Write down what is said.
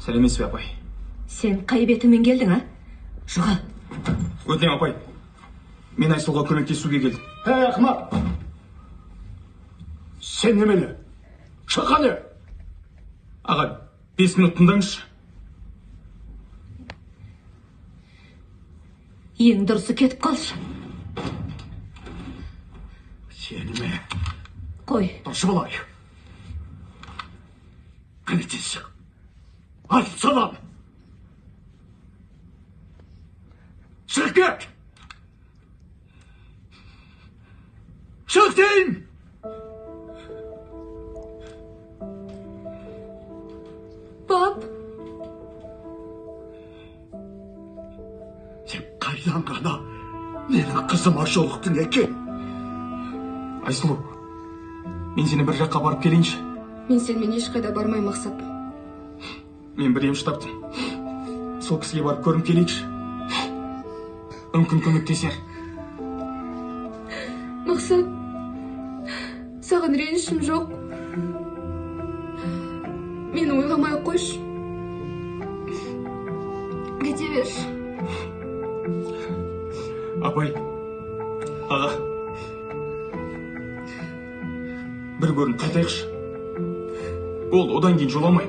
Сәлеметсіз бе, апай? Сен қай бетімен келдің, а? Шыға. Өтінем, апай. Мен Айсұлуға көмектесуге келдім. Ақымақ! Сен немені? Шыққаны! Аға, 5 минут тыңдаңызшы. Ең дұрысы кетіп қалшы. Сені ме? Қой. Дұрсы болай. Қане тез шық. Айтып салам. Шық кет! Шық дейін! Бап! Сен қайдан ғана менің қызыма жолықтың екен? Айсұлу, мен сені бір жаққа барып келейінші. Мен сенімен ешқайда бармай, Мақсат. Мен бір емші таптым. Сол кісіге барып көрім келейікші. Мүмкін көмектесер. Мақсат, саған ренішім жоқ. Мені ойламай қойшы. Кете берші. Апай, аға, бір көрініп қайтайықшы. Ол одан кейін жоламай.